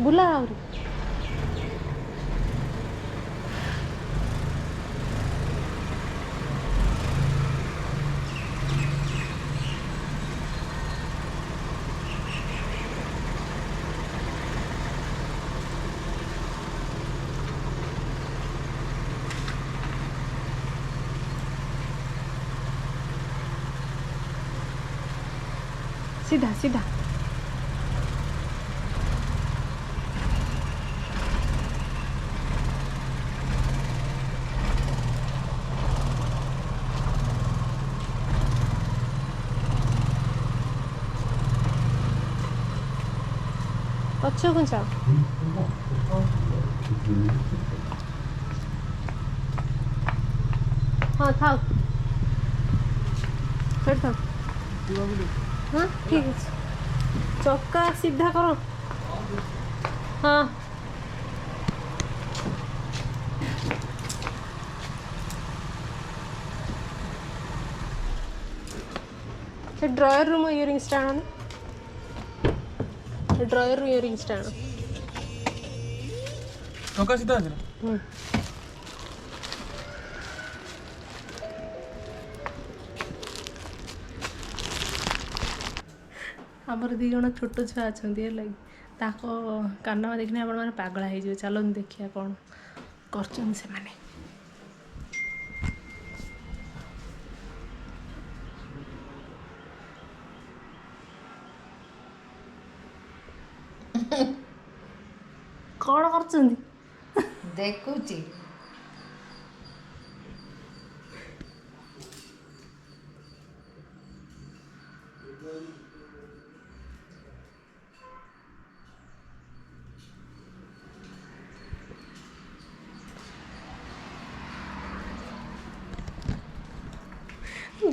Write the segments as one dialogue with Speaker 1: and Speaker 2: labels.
Speaker 1: बुला आउरी सीधा सीधा पछकु जाओ हाँ था था हाँ ठीक है चक्का सीधा करो हाँ dryer room earring stand dryer room earring stand
Speaker 2: चक्का सीधा है
Speaker 1: आमर दी जन छोट छुआ अच्छा कानमा देखने आप पागला हो चलो देखिए कौन कर कौन कर
Speaker 3: देखुची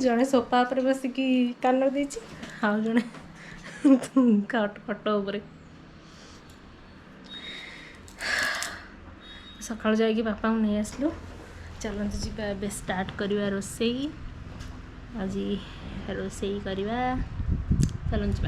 Speaker 1: जड़े सोफा पर बसिकी कान दे आउ जड़े खट उपर सका जाकि बापा को नहीं आसलु चलते जी ए स्टार्ट करवा रोसई आज रोसई करवा चलते जी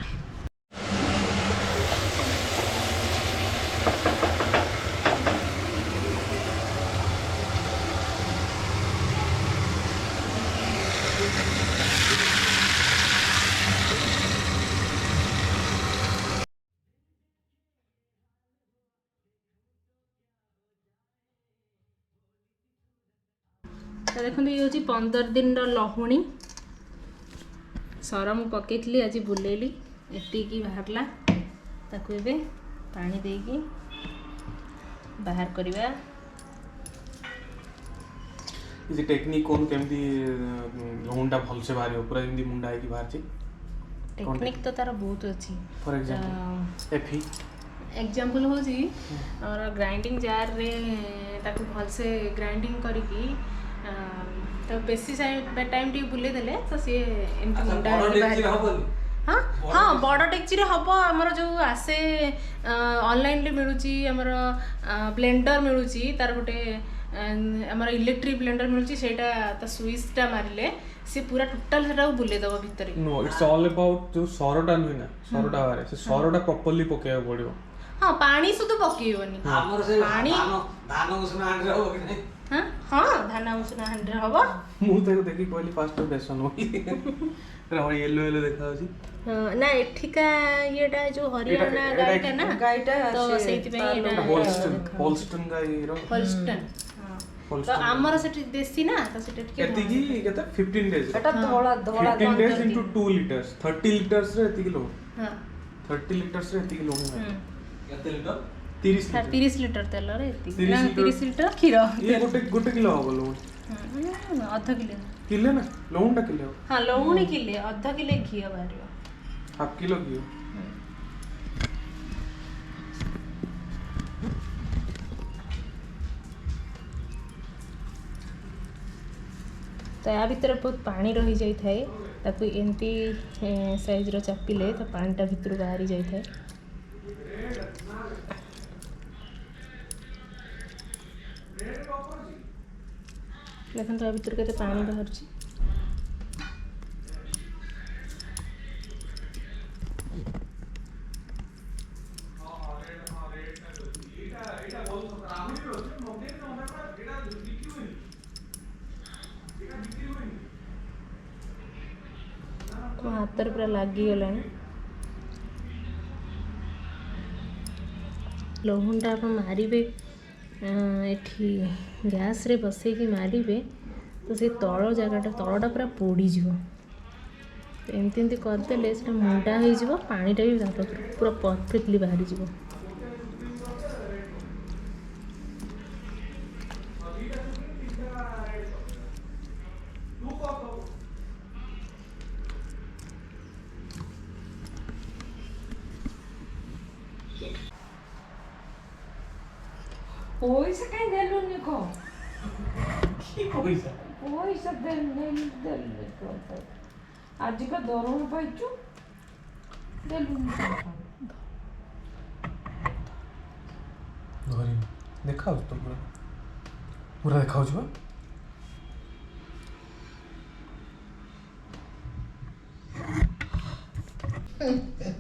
Speaker 1: देखो ये हूँ 15 दिन लहुणी सर मु पकई आज बुलेली एतिकी बाहरला ताकू ए पानी देकी बाहर करवा
Speaker 2: ये टेक्निक कोन केमती लहुंडा भल से बाहर पूरा एमती मुंडा है कि बाहर छी
Speaker 1: टेक्निक तो तार बहुत अच्छी
Speaker 2: फॉर एग्जांपल एफी
Speaker 1: एग्जांपल हो जी और ग्राइंडिंग जार रे ताकू भल से ग्राइंडिंग करकी तो बेसी टाइम टी बुले देले तो सी एमती मुंडा बाहर हाँ हाँ बड़ डेक्ची हम आमर जो आसे ऑनलाइन मिलूची आमर ब्लेंडर मिलूची तार गोटे आमर इलेक्ट्रिक ब्लेंडर मिलूची सेटा ता स्विचटा मारिले से पूरा टोटल सेटा बुले दबो भितर
Speaker 2: नो इट्स ऑल अबाउट जो सरटा नुई ना सरटा बारे से सरटा प्रॉपर्ली पकेया पड़ियो
Speaker 1: हाँ पानी सुध पकेइबनी
Speaker 4: हमर से
Speaker 1: पानी
Speaker 4: धान उसना आंड्रे हो कि नहीं
Speaker 1: हाँ हाँ धान उसना हंड्रे हबो
Speaker 2: मु तो देखि कहली फास्ट बेसन हो रे येलो येलो देखा छी
Speaker 1: ना एठिका येटा जो हरियाणा गाईटा ना
Speaker 3: गाईटा
Speaker 1: तो सेति पे येटा
Speaker 2: होल्स्टन गाई रो
Speaker 1: होल्स्टन तो आमर सेठी देसी ना तो सेठी के
Speaker 2: एतिकी केते 15 डेज
Speaker 3: एटा धोला धोला
Speaker 2: 15 डेज इनटू 2 लीटर्स 30 लीटर्स रे एतिकी लो
Speaker 1: हां
Speaker 2: 30 लीटर्स रे एतिकी लो
Speaker 4: केते लीटर
Speaker 1: 30 लीटर तेल रे एतिकी ना 30 लीटर खीर
Speaker 2: ये गोटे किलो हो लो
Speaker 1: आधा किलो
Speaker 2: किलो ना लौंडा किलो
Speaker 1: हाँ लौणी किले आधा किले घी बाहर
Speaker 2: हाफ किलो घी
Speaker 1: तो या भितर बहुत पानी रही जाई थाए ताकू एमती साइज रो चापिले तो पानीटा भितर बाहरी जाई थाए देखो या भितर केते पानी बाहर छी ମୋ ହାତରେ ପୁରା ଲାଗିଗଲାଣି। ଲହୁଣଟା ଆପଣ ମାରିବେ ଏଠି ଗ୍ୟାସ୍ରେ ବସେଇକି ମାରିବେ ତ ସେ ତଳଟା ପୁରା ପୋଡ଼ିଯିବ। ଏମିତି ଏମିତି କରିଦେଲେ ସେଟା ମୁଣ୍ଡା ହେଇଯିବ, ପାଣିଟା ବି ତା ପାଖରୁ ପୁରା ପରଫେକ୍ଟଲି ବାହାରିଯିବ।
Speaker 3: ପଇସା କାଇଁ ଦେଲୁନି କହ?
Speaker 2: କି ପଇସା?
Speaker 3: ପଇସା ଦେଲୁନି ଆଜିକା ଦରମା ପାଇଛୁ ଦେଲୁନି
Speaker 2: ଧରିନି ଦେଖାଉଛି ତ ପୁରା ପୁରା ଦେଖାଉଛି ବା।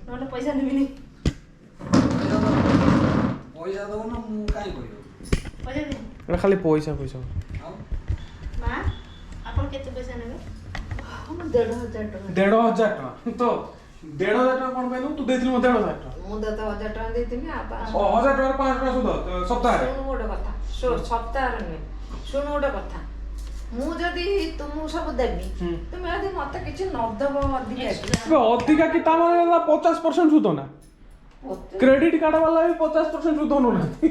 Speaker 1: ନହେଲେ ପଇସା ନେବିନି।
Speaker 4: ପଇସା ଦଉନ ମୁଁ କାଇଁ କହିବି
Speaker 1: ପଇସା ଦେବି।
Speaker 2: ଏଟା ଖାଲି ପଇସା ପଇସା।
Speaker 4: ଆଉ
Speaker 1: ମା ଆପଣ କେତେ ପଇସା ନେବେ?
Speaker 3: 1,500 ଟଙ୍କା।
Speaker 2: 1,500 ଟଙ୍କା ତ 1,500 ଟଙ୍କା କ'ଣ ପାଇଁ ତୁ ଦେଇଥିଲୁ ମୋତେ 1,500 ଟଙ୍କା?
Speaker 3: ମୁଁ ତତେ 1,000 ଟଙ୍କା ଦେଇଥିଲି।
Speaker 2: 1,000 ଟଙ୍କାର 500 ଟଙ୍କା ସୁଧ ସପ୍ତାହରେ।
Speaker 3: ଶୁଣୁ ଗୋଟେ କଥା, ସପ୍ତାହରେ ନୁହେଁ, ଶୁଣୁ ଗୋଟେ କଥା, ମୁଁ ଯଦି ତୁମକୁ ସବୁ ଦେବି ତୁମେ ଯଦି ମତେ କିଛି ନଦବ
Speaker 2: ଅଧିକା କି ତା ମାନେ 50% ସୁଧ ନା? କ୍ରେଡିଟ୍ କାର୍ଡ ବାଲା ବି 50% ସୁଧ ନଉନାହାନ୍ତି।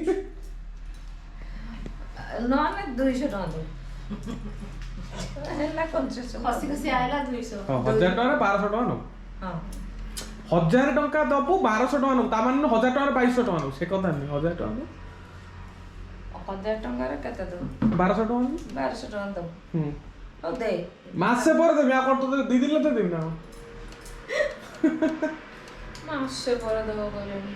Speaker 3: ନହେଲେ 200 ଟଙ୍କା ଦେବି ହେଲା କନସେସନ୍।
Speaker 1: ଖସି ଖସି ଆଇଲା 200।
Speaker 2: 1,000 ଟଙ୍କାରେ 1,200 ଟଙ୍କା ନବୁ।
Speaker 3: ହଁ
Speaker 2: 1,000 ଟଙ୍କା ଦବୁ 1,200 ଟଙ୍କା ନବୁ, ତା ମାନେ 1,000 ଟଙ୍କାରେ 2,200 ଟଙ୍କା ନବୁ, ସେ କଥା ନୁହେଁ। 1,000 ଟଙ୍କା
Speaker 3: 1,000 ଟଙ୍କାରେ କେତେ ଦେବୁ?
Speaker 2: 1,200 ଟଙ୍କା
Speaker 3: 1,200 ଟଙ୍କା ଦେବୁ। ହଉ ଦେ
Speaker 2: ମାସେ ପରେ ଦେବି। ଆଉ କ'ଣ ତୋତେ 2 ଦିନରେ ଦେବି ନା?
Speaker 3: ମାସେ ପରେ ଦେବ କହିଲେଣି।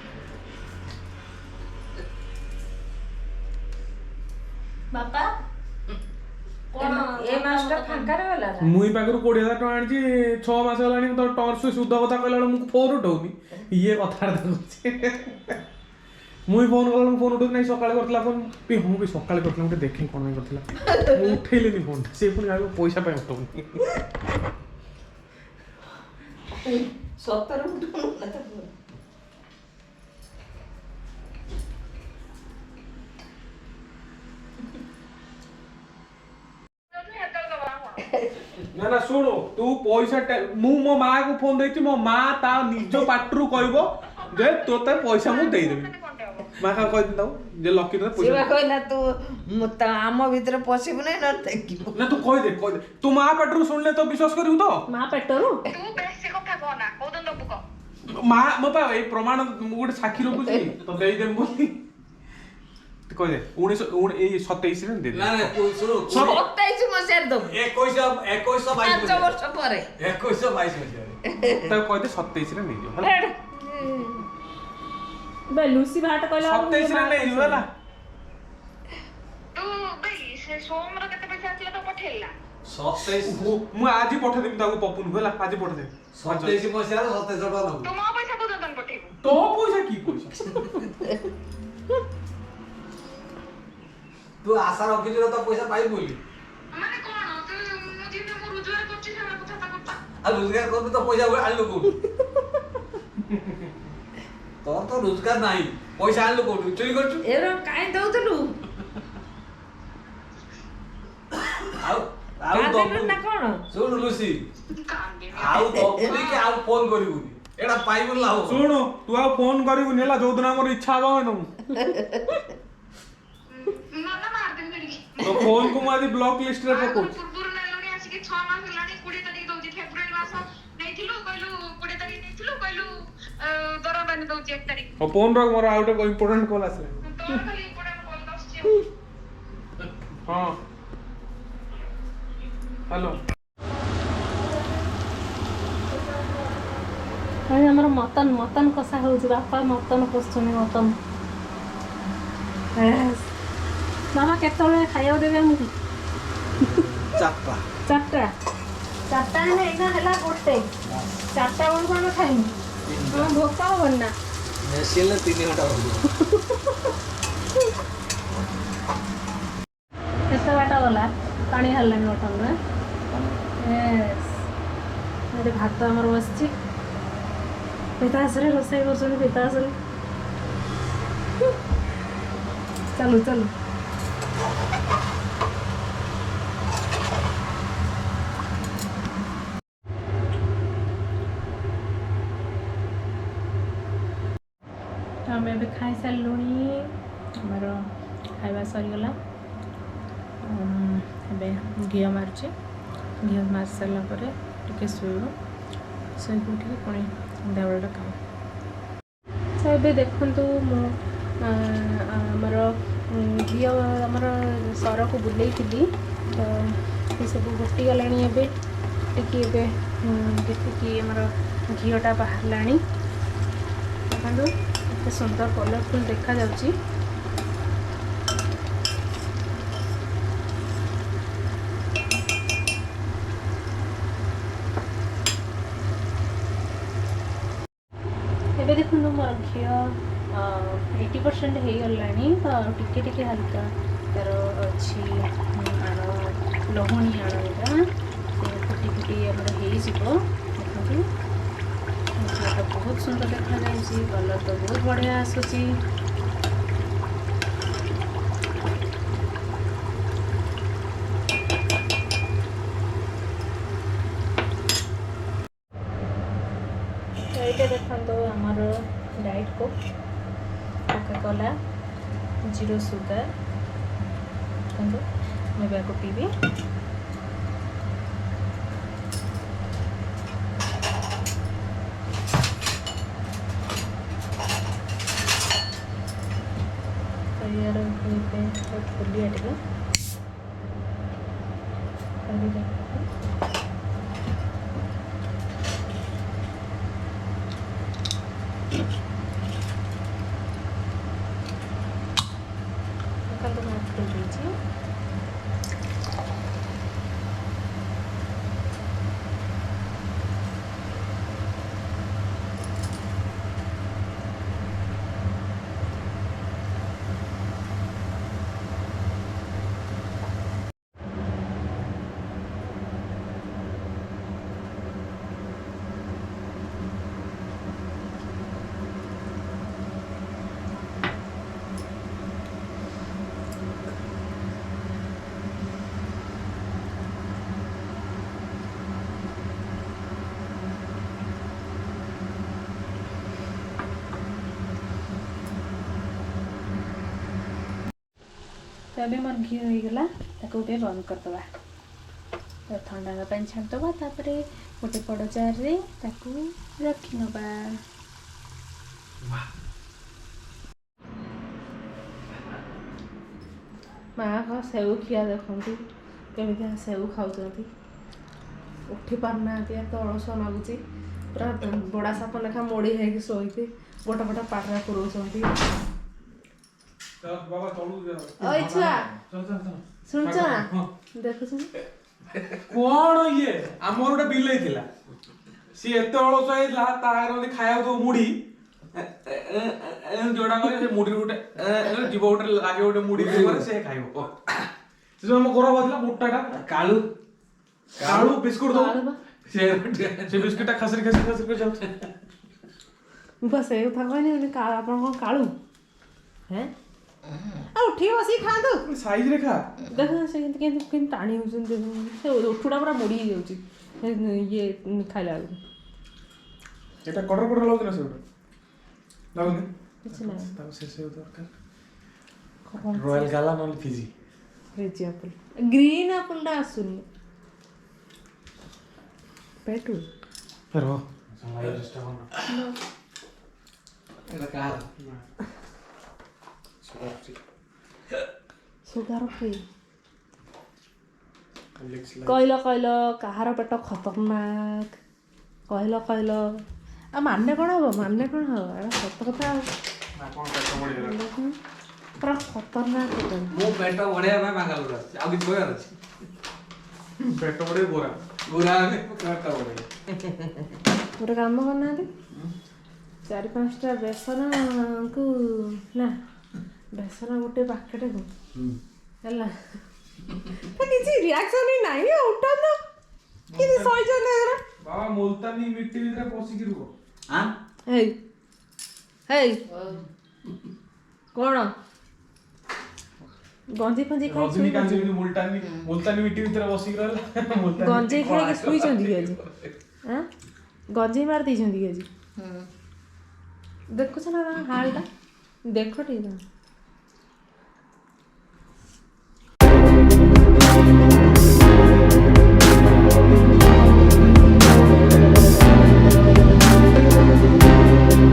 Speaker 1: ବାପା
Speaker 3: କଣ ଏ ମାସଟା ଫାଙ୍କାରେ ଗଲା ନା?
Speaker 2: ମୁଇଁ ପାଖରୁ 20,000 ଟଙ୍କା ଆଣିଛି 6 ମାସ ହେଲାଣି। ତ ଟର୍ସ ସୁଧ କଥା କହିଲା ବେଳେ ମୁଁ ଫୋନ୍ ଉଠଉନି, ଇଏ କଥାବାର୍ତ୍ତା କରୁଛି। ମୁଇଁ ଫୋନ୍ କଲା ବେଳକୁ ଫୋନ୍ ଉଠଉନି। ନାଇଁ ସକାଳେ କରିଥିଲା ଫୋନ୍, ମୁଁ ବି ସକାଳେ କରିଥିଲା, ମୁଁ ଟିକେ ଦେଖେ କ'ଣ ପାଇଁ କରିଥିଲା। ମୁଁ ଉଠେଇଲିନି ଫୋନ୍, ସେ ପୁଣି ଆଗ ପଇସା ପାଇଁ ଉଠଉନି।
Speaker 3: ସତରେ ଉଠୁନୁ ନା ତାକୁ?
Speaker 2: ନା ନା ଶୁଣୁ, ତୁ ପଇସା ମୁଁ ମୋ ମା କୁ ଫୋନ୍ ଦେଇଛି, ମୋ ମା ତା ନିଜ ପାଟିରୁ କହିବ ଯେ ତୋତେ ପଇସା ମୁଁ ଦେଇଦେବି। ମା କାହାକୁ କହିଥିଲି ତାକୁ ଯେ ଲକି ତୋତେ
Speaker 3: ସିଏ
Speaker 2: ପଇସା
Speaker 3: କହିଲା ତୁ ଆମ ଭିତରେ ପଶିବୁ ନାହିଁ ନା ଦେଖିବୁ।
Speaker 2: ନା ତୁ କହିଦେ ତୁ ମା ପାଟିରୁ ଶୁଣିଲେ ତ ବିଶ୍ୱାସ କରିବୁ ତ?
Speaker 1: ମା ପେଟରୁ
Speaker 5: ତୁ ବେଶୀ କଥା କହନା, କୋଉଦିନ ଦବୁ କହ।
Speaker 2: ମା ମୋ ପା ଏଇ ପ୍ରମାଣ ମୁଁ ଗୋଟେ ସାକ୍ଷୀ ରଖୁଛି ତ ଦେଇଦେବି ବୋଲି। ତୁ କହିଦେ 27 ରେ ଦେଇଦେ।
Speaker 4: ନା ନା ତୁ ଶୁଣୁ
Speaker 3: 27 ମସିହାରେ ଦେବୁ।
Speaker 4: 21
Speaker 3: 5 ବର୍ଷ ପରେ
Speaker 4: 21 22 ମସିହାରେ
Speaker 2: ତାକୁ କହିଦେ 27 ରେ ନେଇଯିବ ହେଲା।
Speaker 1: ବେ ଲୁସି ଭାଟ କହିଲା
Speaker 2: 27 ରେ ନେଇଯିବ ହେଲା।
Speaker 5: ତୁ ଭାଇ ସେ ସୋମର କେତେ ପଇସା ଆସିଲା ତ ପଠେଇଲା?
Speaker 4: 27
Speaker 2: ମୁଁ ଆଜି ପଠେଇଦେବି ତାକୁ ପପୁନକୁ ହେଲା। ଆଜି ପଠେଇଦେବି
Speaker 4: 27 ମସିହାରେ 27 ଟଙ୍କା ନବୁ।
Speaker 5: ତୁ ମୋ ପଇସା କୋଉଦିନ ପଠେଇବୁ?
Speaker 2: ତୋ ପଇସା କି ପଇସା?
Speaker 4: ତୁ ଆଶା ରଖିଛୁ ତ ପଇସା ପାଇବୁ ବୋଲି।
Speaker 5: ମାନେ କଣ ତୁ ମୁଁ ଯେମିତି ମୁଁ ରୋଜଗାର କରୁଛି ସେଟା କଥା କଥା।
Speaker 4: ଆଉ ରୋଜଗାର କରିବୁ ତ ପଇସା ଆଣିଲୁ କୋଉଠୁ? ତୋର ତ ରୋଜଗାର ନାହିଁ, ପଇସା ଆଣିଲୁ କୋଉଠୁ? ଚୋରି କରୁଛୁ।
Speaker 3: ଏରା କାଇଁ ଦଉଥିଲୁ?
Speaker 4: ଆଉ
Speaker 3: କାନ୍ଦିଲୁ ନା କଣ?
Speaker 4: ଶୁଣୁ ଲୁସି,
Speaker 5: କାନ୍ଦିନି।
Speaker 4: ଆଉ ଦବୁନି କି ଆଉ ଫୋନ କରିବୁନି, ଏଟା ପାଇବୁ ଲାଭ।
Speaker 2: ଶୁଣୁ ତୁ ଆଉ ଫୋନ୍ କରିବୁନି ହେଲା। ଯୋଉଦିନ ଆମର ଇଚ୍ଛା ହବ ନବୁ
Speaker 5: ନନା ମାରଦେବି ଧରିକି।
Speaker 2: ତ ଫୋନ୍ କୁ ମୁଁ ଆଜି ବ୍ଲକ୍ ଲିଷ୍ଟରେ ପକଉଛି।
Speaker 5: ପୂର୍ବରୁ ନେଲୁଣି ଆସିକି 6 ମାସ ହେଲାଣି, 20 ତାରିଖ ଦଉଛି। ଫେବୃଆରୀ ମାସ ନେଇଥିଲୁ କହିଲୁ 20 ତାରିଖ ନେଇଥିଲୁ କହିଲୁ ଦରମା ଦଉଛି 1 ତାରିଖ।
Speaker 2: ଆଉ ଫୋନ୍ ରଖ, ମୋର ଆଉ ଗୋଟେ ଇମ୍ପୋର୍ଟାଣ୍ଟ କଲ୍ ଆସିଲା।
Speaker 5: ତୋର ଖାଲି ଇମ୍ପୋର୍ଟାଣ୍ଟ କଲ୍ ଆସୁଛି।
Speaker 2: ହଁ ହ୍ୟାଲୋ।
Speaker 1: ଭାଇ ଆମର ମଟନ କଷା ହେଉଛି। ବାପା ମଟନ କଷୁଛନ୍ତି। ମଟନ ମାମା କେତେବେଳେ ଖାଇବାକୁ ଦେବେ ଆମକୁ? 4ଟା ହେଲେ ଏଇନା ହେଲା 1। 4ଟା ବେଳକୁ ଆମେ ଖାଇବୁ। ଆମ ଭୋକ ହବନି ନା?
Speaker 4: ମେସିନ୍ରେ 3 ଘଣ୍ଟା ହବ।
Speaker 1: କେତେ ବାଟ ଗଲା? ପାଣି ହେଲାଣି ମଟନରେ। ଏଠି ଭାତ ଆମର ବସିଛି ପିତାଶ୍ରୀ ରୋଷେଇ କରୁଛନ୍ତି ପିତାଶ୍ରୀ ଚାଲୁ ଚାଲୁ ଆମେ ଏବେ ଖାଇସାରିଲୁଣି ଆମର ଖାଇବା ସରିଗଲା ଏବେ ଘିଅ ମାରୁଛି ଘିଅ ମାରି ସାରିଲା ପରେ ଟିକେ ଶୋଇବୁ ଶୋଇକି ଉଠିକି ପୁଣି ସନ୍ଧ୍ୟାବେଳଟା ଖାଉ ତ ଏବେ ଦେଖନ୍ତୁ ମୁଁ ଆମର ଘିଅ ଆମର ସରକୁ ବୁଲେଇଥିଲି ତ ଏସବୁ ଘଟିଗଲାଣି ଏବେ ଟିକେ ଏବେ ଯେତିକି ଆମର ଘିଅଟା ବାହାରିଲାଣି ଦେଖନ୍ତୁ ଏତେ ସୁନ୍ଦର କଲରଫୁଲ୍ ଦେଖାଯାଉଛି ଏବେ ଦେଖନ୍ତୁ ମୋର ଘିଅ 80% ହେଇଗଲାଣି ତ ଟିକେ ଟିକେ ହାଲକା ତାର ଅଛି ଆଣ ଲହୁଣୀ ଆଣ ଏଇଟା ସେ ଫୁଟି ଫୁଟି ଆମର ହେଇଯିବ ଦେଖନ୍ତୁ ଘିଅଟା ବହୁତ ସୁନ୍ଦର ଦେଖାଯାଉଛି କଲର୍ ତ ବହୁତ ବଢ଼ିଆ ଆସୁଛି ଏଇଟା ଦେଖନ୍ତୁ ଆମର diet coke Coca Cola zero sugar ଦେଖନ୍ତୁ ମୁଁ ଏବେ ଆକୁ ପିଇବି यार खोलिए टे तो अभी मोर घी होगला गोटे बंद करदे तो ठंडा हाँपाई छाड़दे तापर गोटे बड़ जार रे रखी नवा माँ का सेव खिया देखती केमी सेव खाऊँ उठी पारना तो अलस लगुच पूरा बड़ा साप लेखा मोड़ी है शोते गोटे गोटे पाटरा पुरों शुणुच ना देख
Speaker 2: कौन ये आमर गोटे बिले थिला सी एते अलस होइला तार खाया तो मुड़ी जोड़ा करे से मुड़ी गोटे जीव गोटे लागे गोटे मुड़ी करे से खाइबो से जो हम घर बदला मोटाटा कालू कालू बिस्कुट दो से बिस्कुटा खसरी खसरी जाउ
Speaker 1: बस ए था कहनी आपन को कालू हैं आ उठी बसी खातु
Speaker 2: साइज रे खा
Speaker 1: देख से के टाणी होउछन से उठुडा पूरा मुड़ी जाउची ये खाइला
Speaker 2: एटा कटर कटर लागत ना से लागत
Speaker 1: कुछ ना
Speaker 2: ताको से दरकार रॉयल गाला नॉल Fuji
Speaker 1: Fuji apple green apple दा आसुनी पेटू
Speaker 2: रो समाय जस्ट होना एटा कार
Speaker 1: सुगार फ्री कहल कहल कहार पेट खतरनाक कहल कहल आ मानने कौन हम मानने कौन हम सत कथा पूरा खतरनाक
Speaker 4: मो पेट बढ़िया में बांगालोर अछि आ कि कोयर अछि
Speaker 2: पेट बड़े गोरा
Speaker 4: गोरा में पेट बढ़िया
Speaker 1: गोटे काम करना 4-5टा बेसन को ना बेसन गोटे पैकेट को है किसी रिएक्शन ही नहीं उठा तो कि सही जने
Speaker 2: ହଁ ମୁଲତାନୀ ମିଟି ଭିତରେ ପଶିକି ରୁହ।
Speaker 4: ଆଁ
Speaker 1: ହେଇ ହେଇ କଣ ଗଞ୍ଜେଇ ଫଞ୍ଜେଇ ଖାଇ
Speaker 2: ରଜନୀକାନ୍ତ ଯେମିତି ମୁଲତାନୀ ମିଟି ଭିତରେ ବସିକି ରହିଲା।
Speaker 1: ଗଞ୍ଜେଇ ଖାଇକି ଶୋଇଛନ୍ତି କି ଆଜି ଆଁ ଗଞ୍ଜେଇ ମାରି ଦେଇଛନ୍ତି କି ଆଜି ଦେଖୁଛ ନା ତାଙ୍କ ହାଲଟା ଦେଖ ଟିକେ ତାଙ୍କ